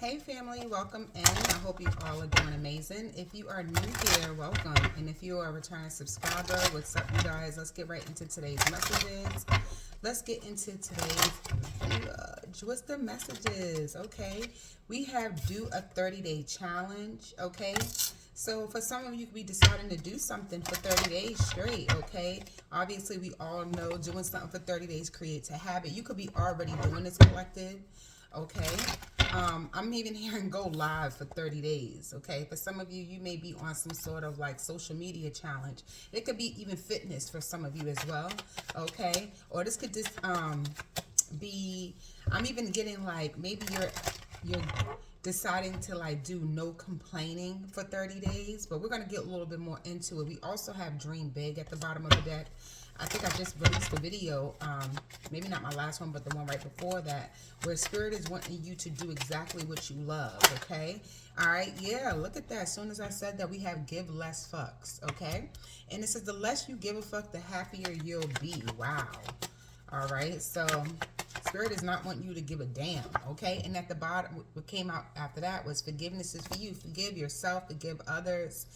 Hey family, welcome in. I hope you all are doing amazing. If you are new here, welcome. And if you are a returning subscriber, what's up you guys? Let's get right into today's messages. Let's get into today's message. What's the messages? Okay. We have do a 30-day challenge. Okay. So for some of you, could be deciding to do something for 30 days straight, okay? Obviously, we all know doing something for 30 days creates a habit. You could be already doing this, collective, okay? I'm even hearing go live for 30 days, okay? For some of you, you may be on some sort of like social media challenge. It could be even fitness for some of you as well, okay? Or this could just be, I'm even getting like maybe you're deciding to like do no complaining for 30 days, but we're going to get a little bit more into it. We also have dream big at the bottom of the deck. I think I just released a video, maybe not my last one, but the one right before that, where spirit is wanting you to do exactly what you love, okay? All right, yeah, look at that. As soon as I said that, we have give less fucks, okay? And it says the less you give a fuck, the happier you'll be. Wow. All right, so spirit does not want you to give a damn, okay? And at the bottom, what came out after that was forgiveness is for you. Forgive yourself, forgive others,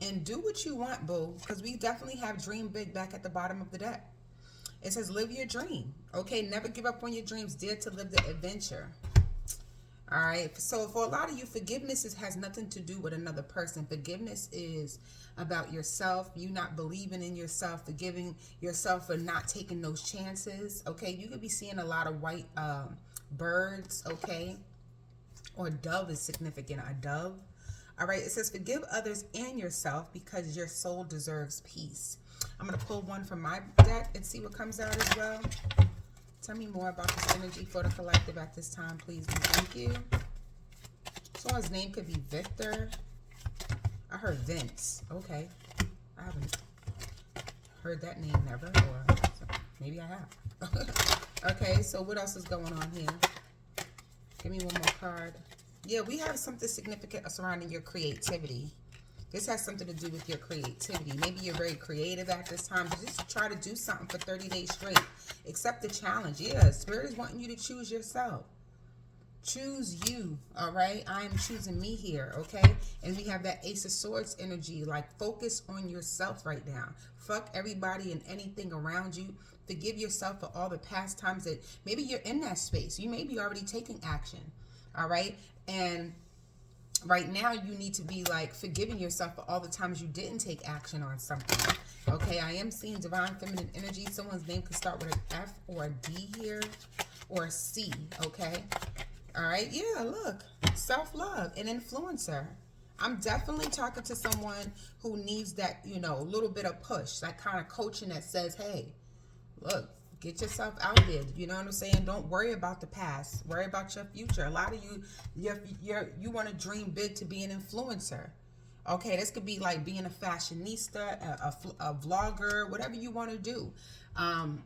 and do what you want, boo, because we definitely have dream big back at the bottom of the deck. It says live your dream, okay? Never give up on your dreams. Dare to live the adventure. All right, so for a lot of you, forgiveness has nothing to do with another person. Forgiveness is about yourself, you not believing in yourself, forgiving yourself for not taking those chances, okay? You could be seeing a lot of white birds, okay? Or dove is significant, a dove. All right, it says forgive others and yourself because your soul deserves peace. I'm going to pull one from my deck and see what comes out as well. Tell me more about this energy for the collective at this time, please, and thank you. Someone's name could be Victor. I heard Vince. Okay. I haven't heard that name never, or maybe I have. Okay, so what else is going on here? Give me one more card. Yeah, we have something significant surrounding your creativity. This has something to do with your creativity. Maybe you're very creative at this time. Just try to do something for 30 days straight. Accept the challenge. Yeah, Spirit is wanting you to choose yourself. Choose you, all right? I am choosing me here, okay? And we have that Ace of Swords energy. Like, focus on yourself right now. Fuck everybody and anything around you. Forgive yourself for all the past times that maybe you're in that space. You may be already taking action, all right? And right now, you need to be like forgiving yourself for all the times you didn't take action on something. Okay, I am seeing divine feminine energy. Someone's name could start with an F or a D here, or a C, okay? All right, yeah, look, self-love, an influencer. I'm definitely talking to someone who needs that, you know, little bit of push, that kind of coaching that says, hey, look, get yourself out there. You know what I'm saying? Don't worry about the past. Worry about your future. A lot of you, you want to dream big to be an influencer. Okay, this could be like being a fashionista, a vlogger, whatever you want to do.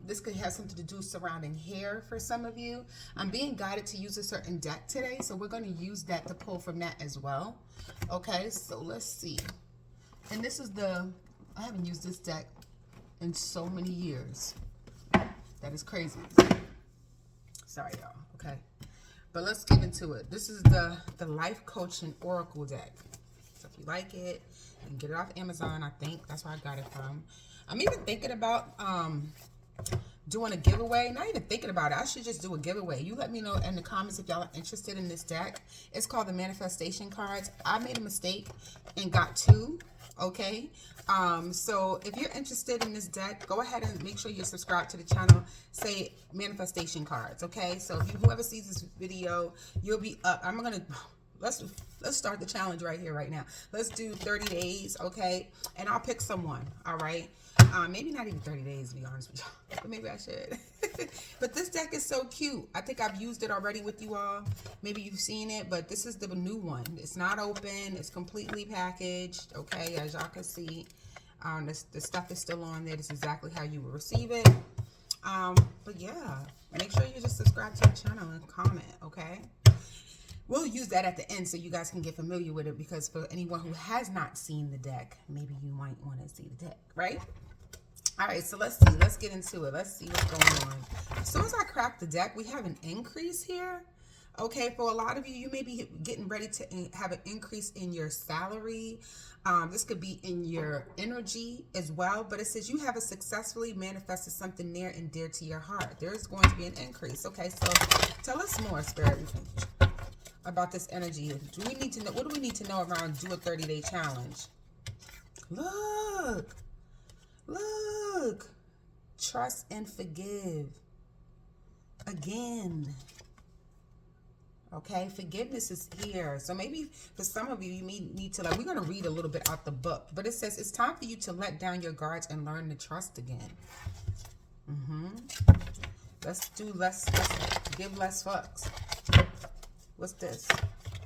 This could have something to do surrounding hair for some of you. I'm being guided to use a certain deck today, so we're going to use that to pull from that as well. Okay, so let's see. And this is I haven't used this deck in so many years. That is crazy. Sorry, y'all. Okay. But let's get into it. This is the Life Coaching Oracle deck. So if you like it, you can get it off Amazon, I think. That's where I got it from. I'm even thinking about doing a giveaway. Not even thinking about it. I should just do a giveaway. You let me know in the comments if y'all are interested in this deck. It's called the Manifestation Cards. I made a mistake and got 2. Okay, so if you're interested in this deck, go ahead and make sure you're subscribed to the channel. Say Manifestation Cards. Okay, so if whoever sees this video, you'll be up. I'm gonna let's start the challenge right here, right now. Let's do 30 days, okay? And I'll pick someone. All right. Maybe not even 30 days, to be honest with y'all. But maybe I should. But this deck is so cute. I think I've used it already with you all. Maybe you've seen it, but this is the new one. It's not open. It's completely packaged, okay, as y'all can see. The stuff is still on there. This is exactly how you will receive it. But yeah, make sure you just subscribe to the channel and comment, okay? We'll use that at the end so you guys can get familiar with it, because for anyone who has not seen the deck, maybe you might want to see the deck, right? All right, so let's see. Let's get into it. Let's see what's going on. As soon as I crack the deck, we have an increase here. Okay, for a lot of you, you may be getting ready to have an increase in your salary. This could be in your energy as well, but it says you have a successfully manifested something near and dear to your heart. There's going to be an increase. Okay, so tell us more, Spirit, about this energy. Do we need to know? What do we need to know around do a 30-day challenge? Look, look, trust and forgive again. Okay, forgiveness is here. So maybe for some of you, you may need to, like, we're going to read a little bit out the book, but it says it's time for you to let down your guards and learn to trust again. Let's give less fucks. What's this?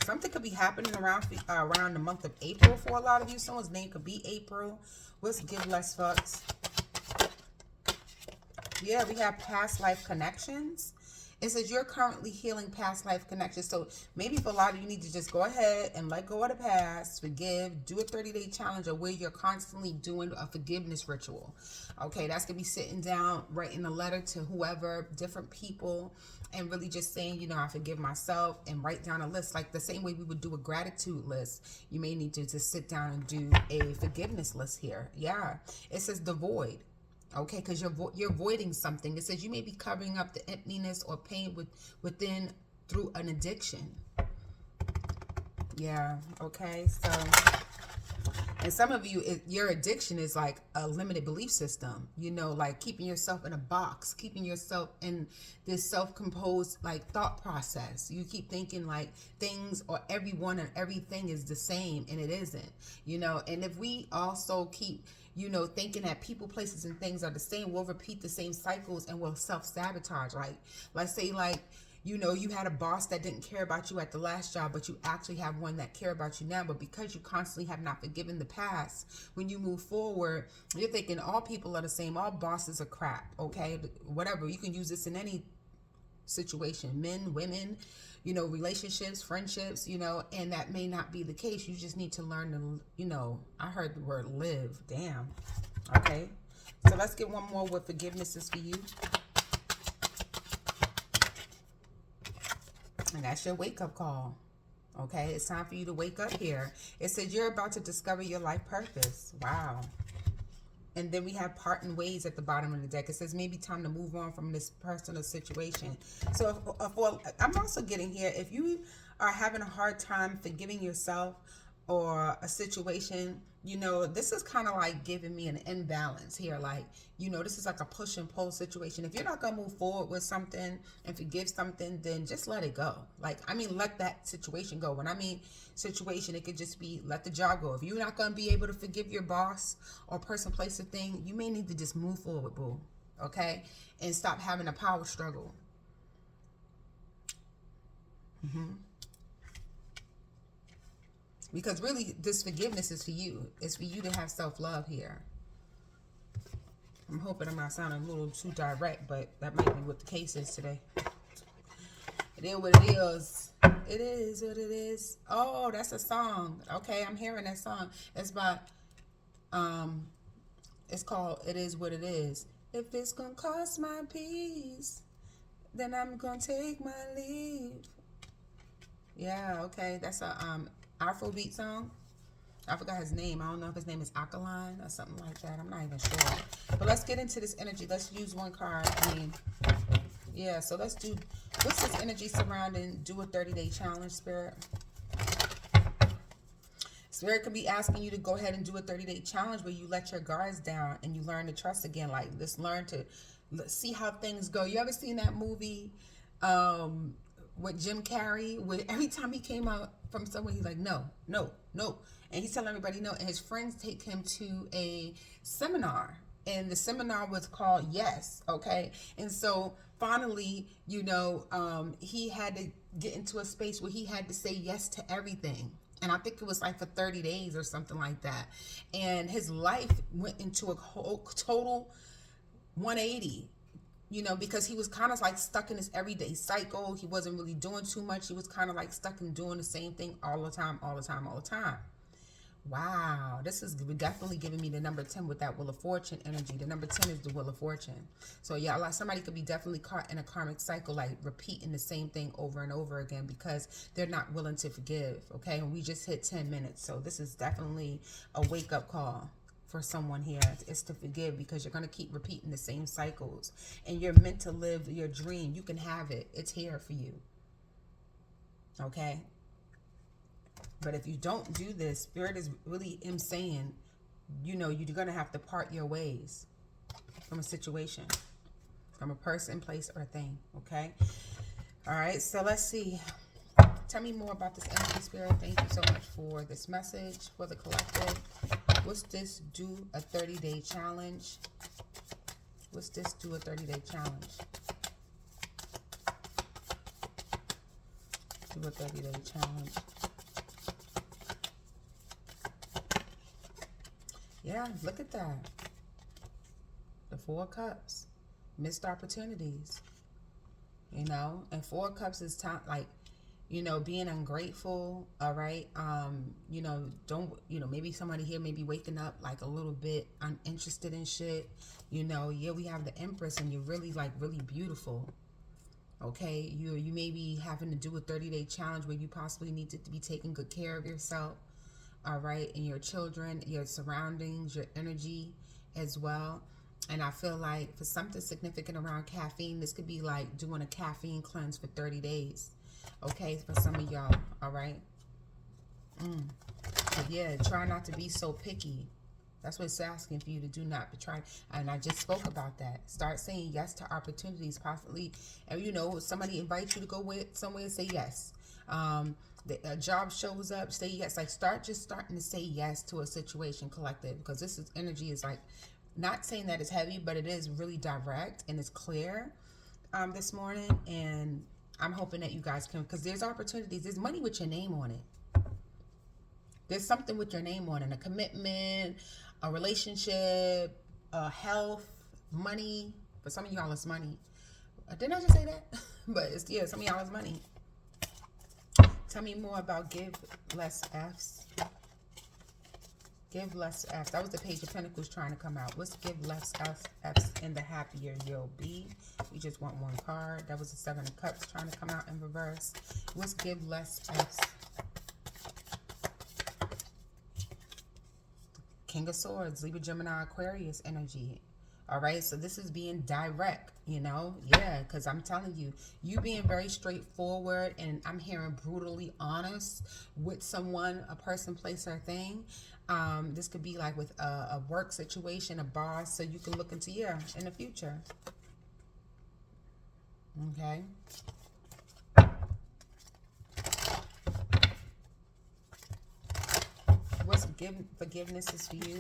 Something could be happening around the month of April for a lot of you. Someone's name could be April. Let's give less fucks. Yeah, we have past life connections. It says you're currently healing past life connections. So maybe for a lot of you, need to just go ahead and let go of the past, forgive, do a 30-day challenge or where you're constantly doing a forgiveness ritual. Okay, that's going to be sitting down, writing a letter to whoever, different people, and really just saying, you know, I forgive myself, and write down a list. Like the same way we would do a gratitude list, you may need to just sit down and do a forgiveness list here. Yeah, it says the void. Okay, because you're voiding something. It says you may be covering up the emptiness or pain within through an addiction. Yeah, okay. So, and some of you, your addiction is like a limited belief system. You know, like keeping yourself in a box, keeping yourself in this self-composed like thought process. You keep thinking like things or everyone and everything is the same, and it isn't. You know, and if we also keep, you know, thinking that people, places, and things are the same, we'll repeat the same cycles and we'll self-sabotage. Like, let's say, like, you know, you had a boss that didn't care about you at the last job, but you actually have one that care about you now. But because you constantly have not forgiven the past, when you move forward, you're thinking all people are the same, all bosses are crap, okay? Whatever, you can use this in any situation, men, women, you know, relationships, friendships, you know, and that may not be the case. You just need to learn to, you know, I heard the word live. Damn. Okay. So let's get one more with forgiveness is for you. And that's your wake-up call. Okay, it's time for you to wake up here. It says you're about to discover your life purpose. Wow. And then we have parting ways at the bottom of the deck. It says maybe time to move on from this personal situation. So I'm also getting here, if you are having a hard time forgiving yourself or a situation, you know, this is kind of like giving me an imbalance here. Like, you know, this is like a push and pull situation. If you're not going to move forward with something and forgive something, then just let it go. Like, I mean, let that situation go. When I mean situation, it could just be let the job go. If you're not going to be able to forgive your boss or person, place, or thing, you may need to just move forward, boo. Okay? And stop having a power struggle. Because really, this forgiveness is for you. It's for you to have self-love here. I'm hoping I'm not sounding a little too direct, but that might be what the case is today. It is what it is. It is what it is. Oh, that's a song. Okay, I'm hearing that song. It's by, it's called It Is What It Is. If it's gonna cost my peace, then I'm gonna take my leave. Yeah, okay. That's a Afrobeat song. I forgot his name. I don't know if his name is Alkaline or something like that. I'm not even sure. But let's get into this energy. Let's use one card. I mean, yeah, so let's do, what's this energy surrounding do a 30-day challenge, Spirit? Spirit could be asking you to go ahead and do a 30-day challenge where you let your guards down and you learn to trust again. Like, let's learn to see how things go. You ever seen that movie with Jim Carrey, where every time he came out from somewhere, he's like, no, no, no. And he's telling everybody no. And his friends take him to a seminar. And the seminar was called Yes, okay? And so finally, you know, he had to get into a space where he had to say yes to everything. And I think it was like for 30 days or something like that. And his life went into a whole total 180. You know, because he was kind of like stuck in this everyday cycle. He wasn't really doing too much. He was kind of like stuck in doing the same thing all the time, all the time, all the time. Wow, this is definitely giving me the number 10 with that Wheel of Fortune energy. The number 10 is the Wheel of Fortune. So yeah, like somebody could be definitely caught in a karmic cycle, like repeating the same thing over and over again because they're not willing to forgive, okay? And we just hit 10 minutes. So this is definitely a wake-up call for someone here. Is to forgive because you're going to keep repeating the same cycles. And you're meant to live your dream. You can have it. It's here for you. Okay? But if you don't do this, Spirit is really saying, you know, you're going to have to part your ways from a situation, from a person, place, or thing. Okay? All right. So let's see. Tell me more about this energy, Spirit. Thank you so much for this message for the collective. What's this do a 30-day challenge? What's this do a 30-day challenge? Do a 30-day challenge. Yeah, look at that. The 4 cups. Missed opportunities. You know, and 4 cups is time, like, you know, being ungrateful, all right? You know, maybe somebody here may be waking up like a little bit uninterested in shit. You know, yeah, we have the Empress and you're really, like, really beautiful. Okay? You may be having to do a 30-day challenge where you possibly need to be taking good care of yourself. All right, and your children, your surroundings, your energy as well. And I feel like for something significant around caffeine, this could be like doing a caffeine cleanse for 30 days. Okay, for some of y'all, all right? But yeah, try not to be so picky. That's what it's asking for you to do, not try. And I just spoke about that. Start saying yes to opportunities, possibly. And you know, somebody invites you to go somewhere, say yes. A job shows up, say yes. Like starting to say yes to a situation, collective, because this is energy is like, not saying that it's heavy, but it is really direct and it's clear this morning. And I'm hoping that you guys can, because there's opportunities. There's money with your name on it. There's something with your name on it, a commitment, a relationship, health, money. For some of y'all, it's money. Didn't I just say that? But it's, yeah, some of y'all, it's money. Tell me more about Give Less F's. Give Less F's. That was the Page of Pentacles trying to come out. What's Give Less F's and the happier you'll be? We just want 1 card. That was the 7 of Cups trying to come out in reverse. What's Give Less F's? King of Swords, Libra, Gemini, Aquarius energy. All right, so this is being direct, you know? Yeah, because I'm telling you, you being very straightforward, and I'm hearing brutally honest with someone, a person, place, or thing. This could be like with a work situation, a boss, so you can look into, yeah, in the future. Okay. What's forgiveness is for you?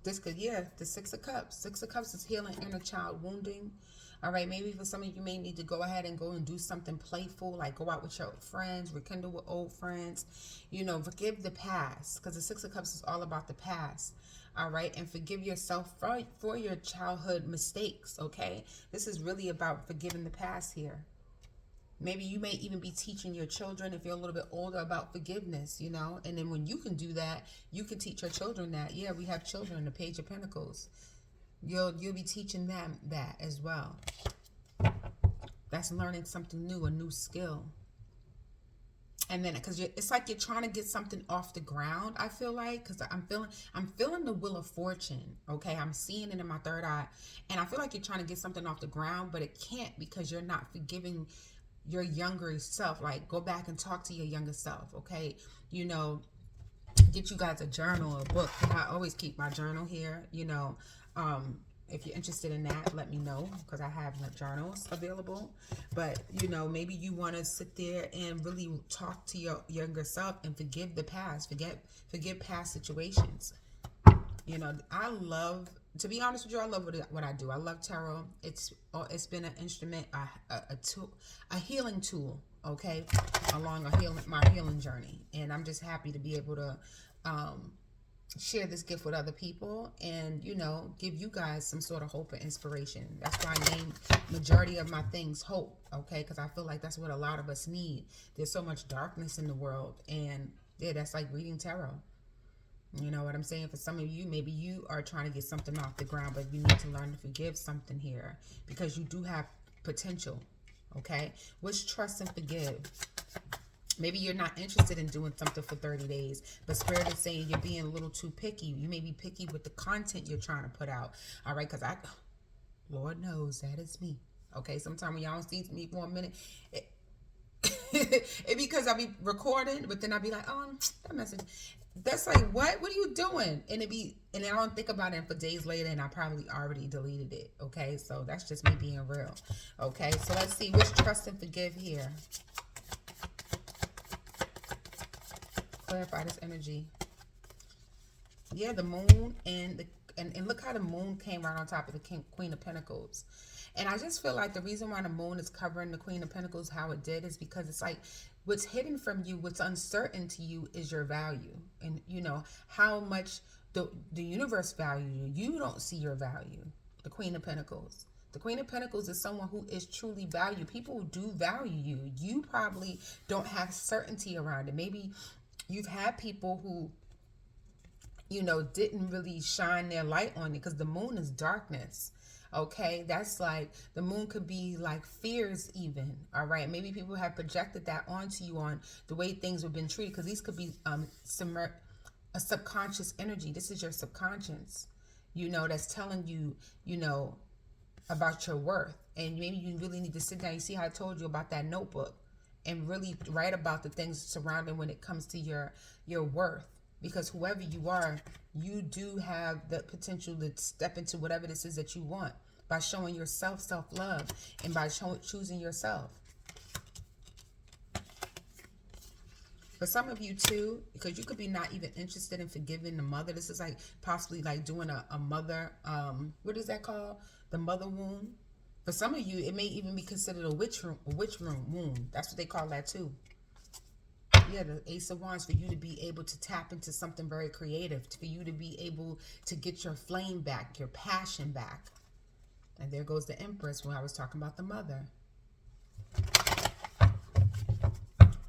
This could, yeah, the 6 of Cups. 6 of Cups is healing inner child wounding. All right, maybe for some of you may need to go ahead and go and do something playful, like go out with your friends, rekindle with old friends. You know, forgive the past, because the 6 of Cups is all about the past. All right, and forgive yourself for your childhood mistakes, okay? This is really about forgiving the past here. Maybe you may even be teaching your children, if you're a little bit older, about forgiveness, you know? And then when you can do that, you can teach your children that. Yeah, we have children, the Page of Pentacles. You'll be teaching them that as well. That's learning something new, a new skill. And then, because it's like you're trying to get something off the ground, I feel like, because I'm feeling the Wheel of Fortune, okay? I'm seeing it in my third eye. And I feel like you're trying to get something off the ground, but it can't because you're not forgiving your younger self. Like, go back and talk to your younger self, okay? You know, get you guys a journal, a book. I always keep my journal here, you know. If you're interested in that, let me know, because I have journals available. But, you know, maybe you want to sit there and really talk to your younger self and forgive the past, forgive past situations. You know, I love, to be honest with you, I love what I do. I love tarot. It's been an instrument, a tool, a healing tool, okay, along my healing journey. And I'm just happy to be able to share this gift with other people and, you know, give you guys some sort of hope and inspiration. That's why I named majority of my things hope, okay, because I feel like that's what a lot of us need. There's so much darkness in the world, and Yeah, that's like reading tarot. You know what I'm saying? For some of you, maybe you are trying to get something off the ground, but you need to learn to forgive something here because you do have potential. Okay? Which trust and forgive. Maybe you're not interested in doing something for 30 days, but Spirit is saying you're being a little too picky. You may be picky with the content you're trying to put out. All right? Because Lord knows that is me. Okay? Sometimes when y'all don't see me for a minute, it because I'll be recording, but then I'll be like, oh, that message. That's like, what are you doing? And and I don't think about it for days later, and I probably already deleted it. Okay, so that's just me being real. Okay, so let's see which trust and forgive here. Clarify this energy. Yeah, the moon and look how the moon came right on top of the Queen of Pentacles. And I just feel like the reason why the moon is covering the Queen of Pentacles how it did is because it's like what's hidden from you, what's uncertain to you is your value. And you know, how much the universe value you. You don't see your value. The Queen of Pentacles. The Queen of Pentacles is someone who is truly valued. People do value you. You probably don't have certainty around it. Maybe you've had people who, you know, didn't really shine their light on it because the moon is darkness. Okay, that's like the moon could be like fears, even. All right, maybe people have projected that onto you on the way things have been treated because these could be a subconscious energy. This is your subconscious, you know, that's telling you, you know, about your worth. And maybe you really need to sit down. You see how I told you about that notebook and really write about the things surrounding when it comes to your worth. Because whoever you are, you do have the potential to step into whatever this is that you want by showing yourself self-love and by choosing yourself. For some of you too, because you could be not even interested in forgiving the mother. This is like possibly like doing a mother, what is that called? The mother wound. For some of you, it may even be considered a witch room wound. That's what they call that too. Yeah, the Ace of Wands, for you to be able to tap into something very creative, for you to be able to get your flame back, your passion back. And there goes the Empress when I was talking about the mother.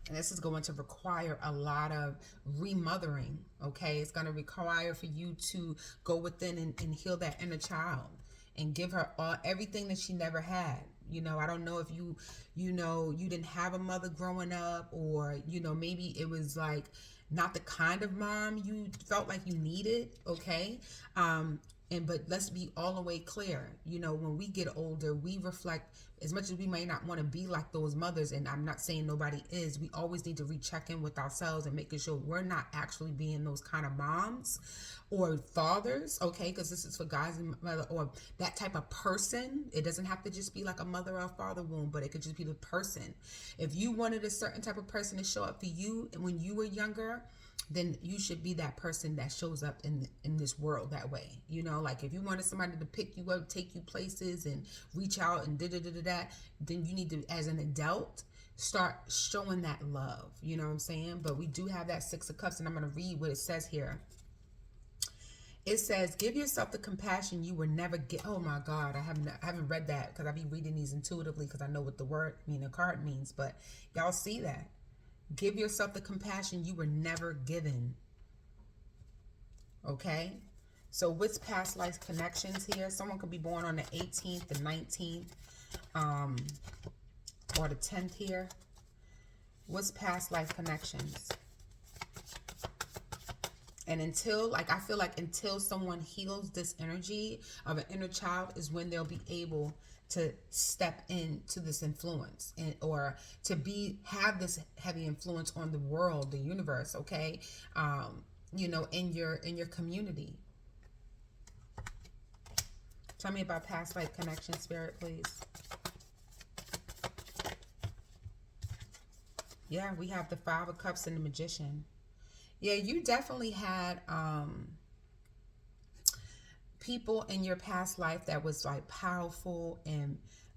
And this is going to require a lot of remothering, okay? It's going to require for you to go within and heal that inner child and give her everything that she never had. You know, I don't know if you know, you didn't have a mother growing up, or, you know, maybe it was like not the kind of mom you felt like you needed, okay? But let's be all the way clear. You know, when we get older, we reflect, as much as we may not want to be like those mothers, and I'm not saying nobody is, we always need to recheck in with ourselves and making sure we're not actually being those kind of moms or fathers, okay? Because this is for guys and mother, or that type of person. It doesn't have to just be like a mother or a father wound, but it could just be the person. If you wanted a certain type of person to show up for you when you were younger, then you should be that person that shows up in this world that way. You know, like if you wanted somebody to pick you up, take you places, and reach out and then you need to, as an adult, start showing that love. You know what I'm saying? But we do have that Six of Cups, and I'm going to read what it says here. It says, give yourself the compassion you were never get. Oh my God, I haven't read that because I be reading these intuitively because I know what the word, the card means. But y'all see that. Give yourself the compassion you were never given. Okay? So what's past life connections here? Someone could be born on the 18th, the 19th, or the 10th here. What's past life connections? And until, like, I feel like until someone heals this energy of an inner child is when they'll be able to step into this influence, or to have this heavy influence on the world, the universe, okay? You know, in your community. Tell me about past life connection, Spirit, please. Yeah, we have the Five of Cups and the Magician. Yeah, you definitely had people in your past life that was like powerful and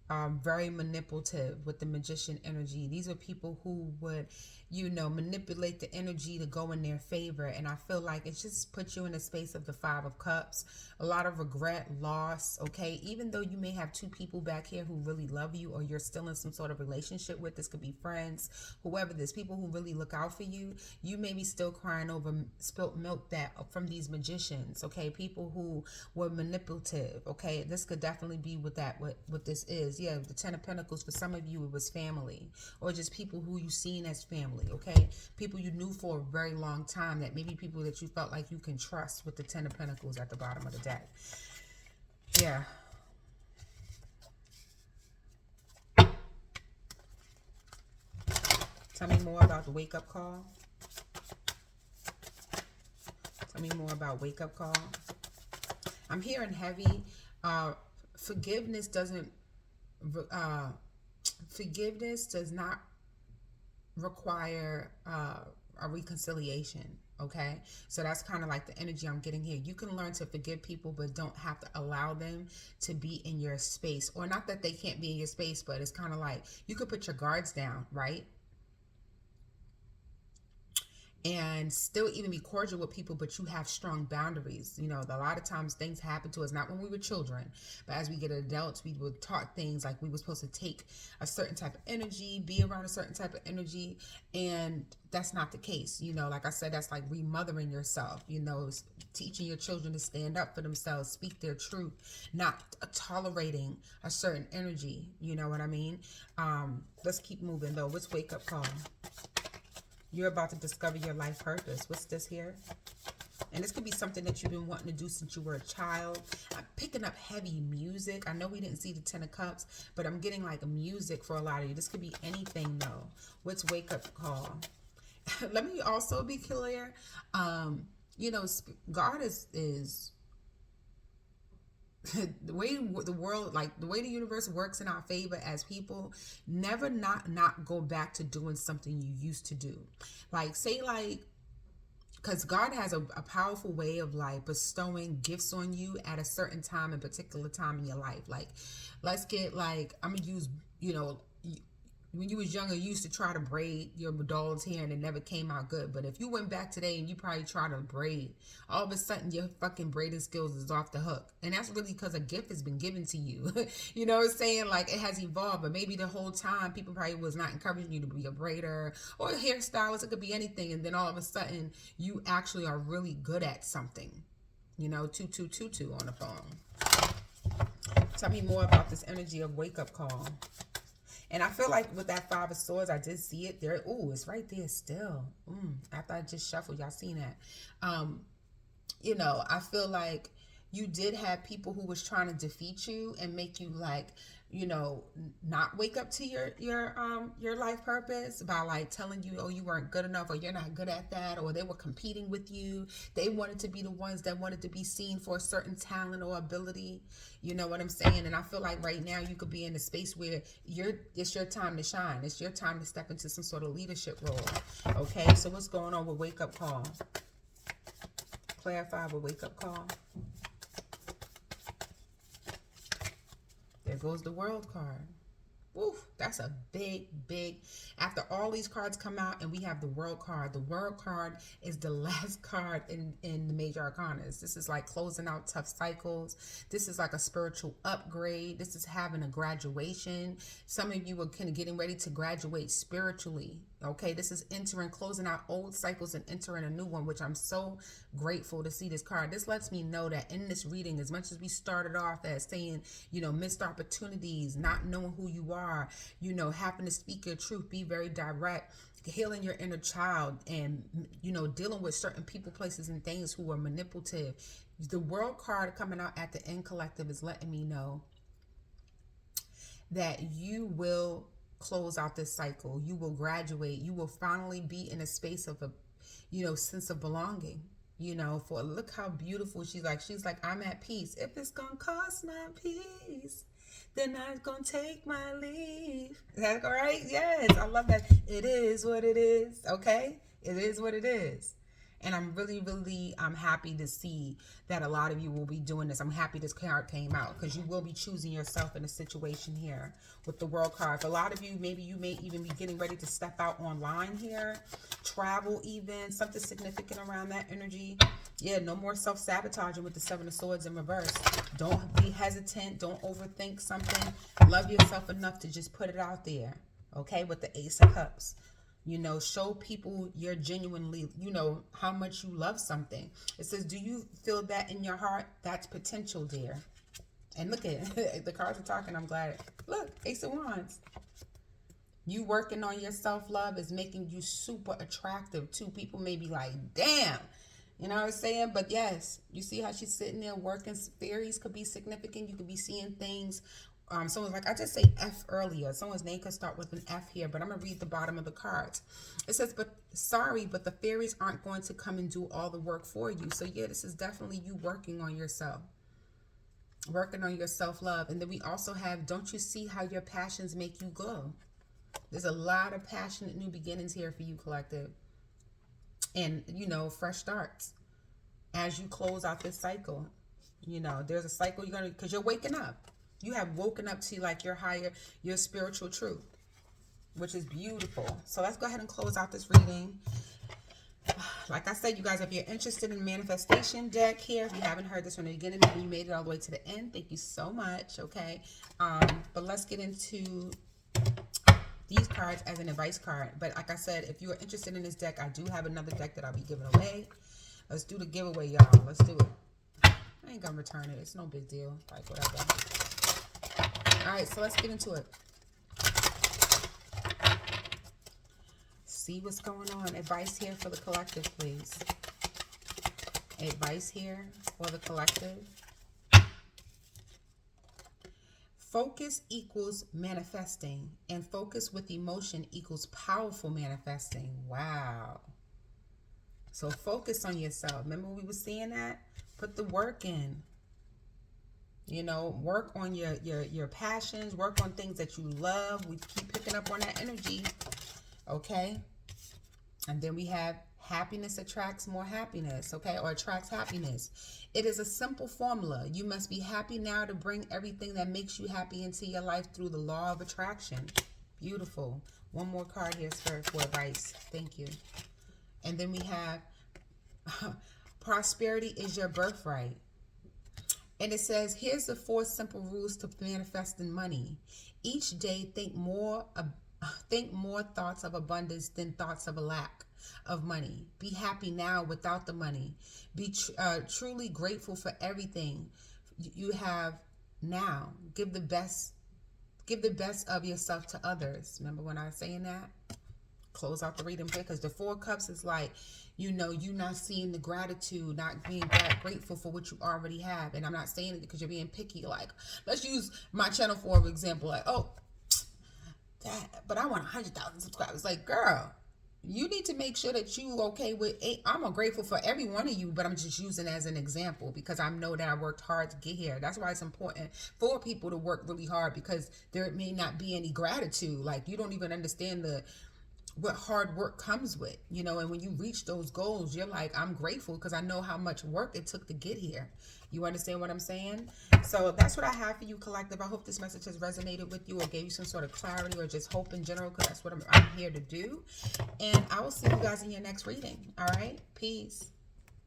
very manipulative with the magician energy. These are people who would, manipulate the energy to go in their favor. And I feel like it just puts you in a space of the Five of Cups, a lot of regret, loss, okay? Even though you may have two people back here who really love you, or you're still in some sort of relationship with, this could be friends, whoever, there's people who really look out for you. You may be still crying over spilt milk that from these magicians, okay? People who were manipulative, okay? This could definitely be what this is. Yeah, the Ten of Pentacles, for some of you, it was family, or just people who you seen as family, okay? People you knew for a very long time, that maybe people that you felt like you can trust, with the Ten of Pentacles at the bottom of the deck. Yeah. Tell me more about the wake-up call. Tell me more about wake-up call. I'm hearing heavy. Forgiveness doesn't... forgiveness does not require a reconciliation, okay? So that's kind of like the energy I'm getting here. You can learn to forgive people, but don't have to allow them to be in your space. Or not that they can't be in your space, but it's kind of like you could put your guards down, right? And still even be cordial with people, but you have strong boundaries. A lot of times things happen to us, not when we were children, but as we get adults, we were taught things like we were supposed to take a certain type of energy, be around a certain type of energy, and that's not the case. Like I said, that's like remothering yourself, teaching your children to stand up for themselves, speak their truth, not tolerating a certain energy. You know what I mean? Let's keep moving though. What's wake up call? You're about to discover your life purpose. What's this here? And this could be something that you've been wanting to do since you were a child. I'm picking up heavy music. I know we didn't see the Ten of Cups, but I'm getting like music for a lot of you. This could be anything though. What's wake up call? Let me also be clear. God is the way the world, like the way the universe works in our favor as people. Never not go back to doing something you used to do. Like say because God has a powerful way of like bestowing gifts on you at a certain time, a particular time in your life. Like let's get like, I'm gonna use, when you was younger, you used to try to braid your doll's hair and it never came out good. But if you went back today and you probably try to braid, all of a sudden your fucking braiding skills is off the hook. And that's really because a gift has been given to you. You know what I'm saying? Like it has evolved, but maybe the whole time people probably was not encouraging you to be a braider or a hairstylist. It could be anything. And then all of a sudden you actually are really good at something. 2222 on the phone. Tell me more about this energy of wake up call. And I feel like with that Five of Swords, I did see it there. Ooh, it's right there still. After I just shuffled, y'all seen that. I feel like you did have people who was trying to defeat you and make you like, not wake up to your life purpose by like telling you, oh, you weren't good enough, or you're not good at that, or they were competing with you. They wanted to be the ones that wanted to be seen for a certain talent or ability. You know what I'm saying? And I feel like right now you could be in a space where it's your time to shine. It's your time to step into some sort of leadership role. Okay, so what's going on with wake up call? Clarify with wake up call. There goes the World card. Oof, that's a big, after all these cards come out and we have the World card. The World card is the last card in the major arcanas. This is like closing out tough cycles. This is like a spiritual upgrade. This is having a graduation. Some of you are kind of getting ready to graduate spiritually. Okay, this is closing out old cycles and entering a new one, which I'm so grateful to see this card. This lets me know that in this reading, as much as we started off as saying, missed opportunities, not knowing who you are, having to speak your truth, be very direct, healing your inner child, and, dealing with certain people, places, and things who are manipulative. The World card coming out at the end collective is letting me know that you will close out this cycle. You will graduate. You will finally be in a space of a, sense of belonging. Look how beautiful she's like, I'm at peace. If it's gonna cost my peace, then I'm gonna take my leave. Is that all right? Yes, I love that. It is what it is. Okay, it is what it is. And I'm really happy to see that a lot of you will be doing this. I'm happy this card came out because you will be choosing yourself in a situation here with the World card. For a lot of you, maybe you may even be getting ready to step out online here, travel even, something significant around that energy. Yeah, no more self-sabotaging with the Seven of Swords in reverse. Don't be hesitant. Don't overthink something. Love yourself enough to just put it out there. Okay, with the Ace of Cups. You know, show people you're genuinely, you know, how much you love something. It says, do you feel that in your heart? That's potential, dear. And look at it. The cards are talking. I'm glad. Look, Ace of Wands. You working on your self-love is making you super attractive too. People may be like, damn. You know what I'm saying? But yes, you see how she's sitting there working. Fairies could be significant. You could be seeing things. Someone's like, I just say F earlier. Someone's name could start with an F here, but I'm going to read the bottom of the cards. It says, but sorry, but the fairies aren't going to come and do all the work for you. So yeah, this is definitely you working on yourself. Working on your self-love. And then we also have, don't you see how your passions make you glow? There's a lot of passionate new beginnings here for you, collective. And, you know, fresh starts. As you close out this cycle, you know, there's a cycle you're going to, because you're waking up. You have woken up to like your higher, your spiritual truth, which is beautiful. So let's go ahead and close out this reading. Like I said, you guys, if you're interested in manifestation deck here, if you haven't heard this from the beginning and you made it all the way to the end, thank you so much. Okay. But let's get into these cards as an advice card. But like I said, if you are interested in this deck, I do have another deck that I'll be giving away. Let's do the giveaway, y'all. Let's do it. I ain't gonna return it. It's no big deal. Like, whatever. All right, so let's get into it. See what's going on. Advice here for the collective, please. Advice here for the collective. Focus equals manifesting, and focus with emotion equals powerful manifesting. Wow. So focus on yourself. Remember we were seeing that? Put the work in. You know, work on your passions, work on things that you love. We keep picking up on that energy. Okay? And then we have happiness attracts more happiness, okay? Or attracts happiness. It is a simple formula. You must be happy now to bring everything that makes you happy into your life through the law of attraction. Beautiful. One more card here, Spirit, for advice. Thank you. And then we have prosperity is your birthright. And it says, here's the 4 simple rules to manifesting money. Each day, think more thoughts of abundance than thoughts of a lack of money. Be happy now without the money. Be truly grateful for everything you have now. Give the best of yourself to others. Remember when I was saying that? Close out the reading here, because the 4 cups is like, you know, you not seeing the gratitude, not being that grateful for what you already have. And I'm not saying it because you're being picky. Like, let's use my channel for example. Like, oh, but I want 100,000 subscribers. Like, girl, you need to make sure that you okay with it. I'm grateful for every one of you, but I'm just using it as an example because I know that I worked hard to get here. That's why it's important for people to work really hard, because there may not be any gratitude. Like, you don't even understand what hard work comes with, you know, and when you reach those goals, you're like, I'm grateful because I know how much work it took to get here. You understand what I'm saying? So that's what I have for you, collective. I hope this message has resonated with you or gave you some sort of clarity or just hope in general, because that's what I'm here to do. And I will see you guys in your next reading. All right? Peace.